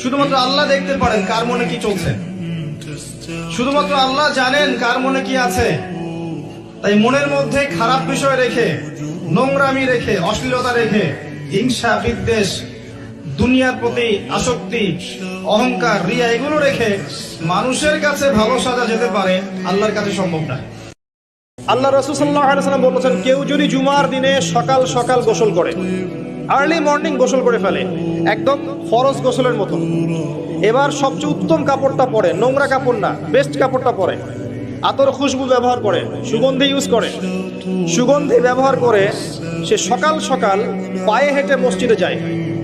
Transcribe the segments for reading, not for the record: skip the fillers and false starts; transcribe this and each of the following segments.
শুধুমাত্র আল্লাহ দেখতে পারেন কার মনে কি চলছে, শুধুমাত্র আল্লাহ জানেন কার মনে কি আছে। তাই মনের মধ্যে খারাপ বিষয় রেখে, নোংরামি রেখে, অশ্লীলতা রেখে, হিংসা, বিদ্বেষ, দুনিয়ার প্রতি আসক্তি, অহংকার, রিয়া এগুলো রেখে মানুষের কাছে ভালো সাজা যেতে পারে, আল্লাহর কাছে সম্ভব না। আল্লাহ রাসূল সাল্লাল্লাহু আলাইহি ওয়াসাল্লাম বলেছেন, কেউ যদি জুমার দিনে সকাল সকাল গোসল করে, আর্লি মর্নিং গোসল করে ফেলে, একদম ফরজ গোসলের মতো, এবার সবচেয়ে উত্তম কাপড়টা পরে, নোংরা কাপড় না, বেস্ট কাপড়টা পরে, আতর খুশবু ব্যবহার করে, সুগন্ধি ইউজ করে, সুগন্ধি ব্যবহার করে সে সকাল সকাল পায়ে হেঁটে মসজিদে যায়,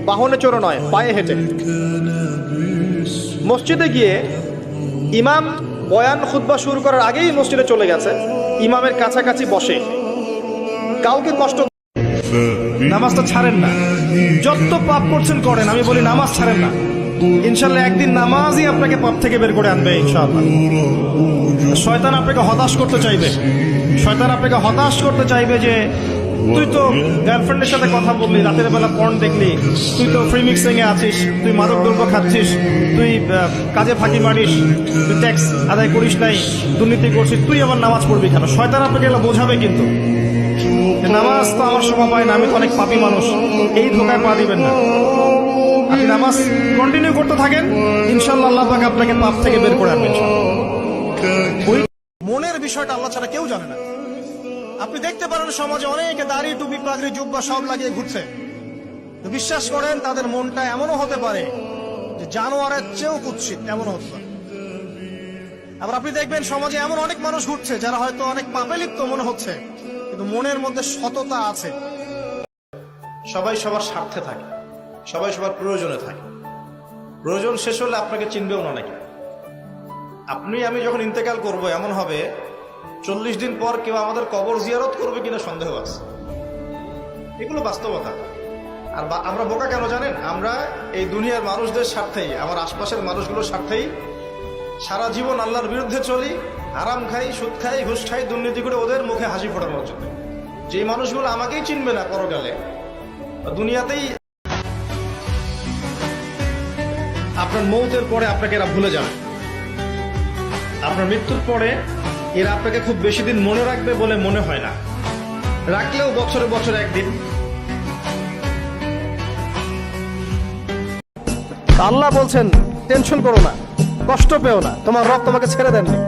বাহনে চড়ে নয়, পায়ে হেঁটে মসজিদে গিয়ে ইমাম বয়ান খুতবা শুরু করার আগেই মসজিদে চলে গেছে, ইমামের কাছাকাছি বসে, কাউকে কষ্ট, নামাজটা ছাড়েন না। যত পাপ করছেন করেন, আমি বলি নামাজ ছাড়েন না। ইনশাআল্লাহ একদিন নামাজই আপনাকে পাপ থেকে বের করে আনবে ইনশাআল্লাহ। শয়তান আপনাকে হতাশ করতে চাইবে, শয়তান আপনাকে হতাশ করতে চাইবে যে তুই তো গার্লফ্রেন্ডের সাথে কথা বললি, রাতের বেলা পর্ন দেখলি, তুই তো ফ্রি মিক্সিং এ আছিস, তুই মাদক দ্রব্য খাচ্ছিস, তুই কাজে ফাঁকি মারিস, তুই ট্যাক্স আদায় করিস নাই, দুর্নীতি করছিস, তুই আবার নামাজ পড়বি কেন? শয়তান আপনাকে এগুলো বোঝাবে, কিন্তু নামাজ তো আমার সময় পায় না, আমি তো অনেক পাপী মানুষ, এই ধোকায় পা দিবেন না। আপনি নামাজ কন্টিনিউ করতে থাকেন, ইনশাআল্লাহ আল্লাহ পাক আপনাকে পাপ থেকে বের করে আনবেন। ওই মনের বিষয়টা আল্লাহ ছাড়া কেউ জানে না। আপনি দেখতে পারেন সমাজে অনেকে দাড়ি, টুপি, পাগড়ি, জুব্বা সব লাগিয়ে ঘুরছে, বিশ্বাস করেন তাদের মনটা এমনও হতে পারে যে জানোয়ারের চেয়েও কুৎসিত, এমনও হতে পারে। আবার আপনি দেখবেন সমাজে এমন অনেক মানুষ ঘুরছে যারা হয়তো অনেক পাপে লিপ্ত মনে হচ্ছে, কিন্তু মনের মধ্যে সততা আছে। সবাই সবার স্বার্থে থাকে, সবাই সবার প্রয়োজনে থাকে, প্রয়োজন শেষ হলে আপনাকে চিনবেও না অনেকে। আপনি আমি যখন ইন্তেকাল করব, এমন হবে 40 দিন পর কেউ আমাদের কবর জিয়ারত করবে কিনা সন্দেহ আছে। এগুলো বাস্তবতা। আর আমরা বোকা কেন জানেন? আমরা এই দুনিয়ার মানুষদের স্বার্থেই, আমার আশপাশের মানুষগুলোর স্বার্থেই সারা জীবন আল্লাহর বিরুদ্ধে চলি, হারাম খাই, সুদ খাই, ঘুষ খাই, দুর্নীতি করে ওদের মুখে হাসি ফোটানোর জন্য। যে মানুষগুলো আমাকেই চিনবে না পরকালে, দুনিয়াতেই আপনার মৌতের পরে আপনাকে এরা ভুলে যাবে, আপনার মৃত্যুর পরে এরা আপনাকে খুব বেশি দিন মনে রাখবে বলে মনে হয় না, রাখলেও বছরে বছরে একদিন। আল্লাহ বলছেন টেনশন করো না, কষ্ট পেও না, তোমার রব তোমাকে ছেড়ে দেননি।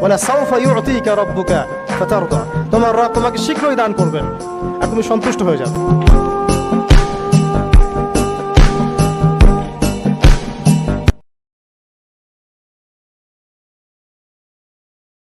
বলে সাউফা ইউতিকা রাব্বুকা ফাতারদা, তোমার রব তোমাকে শীঘ্রই দান করবেন আর তুমি সন্তুষ্ট হয়ে যাবে।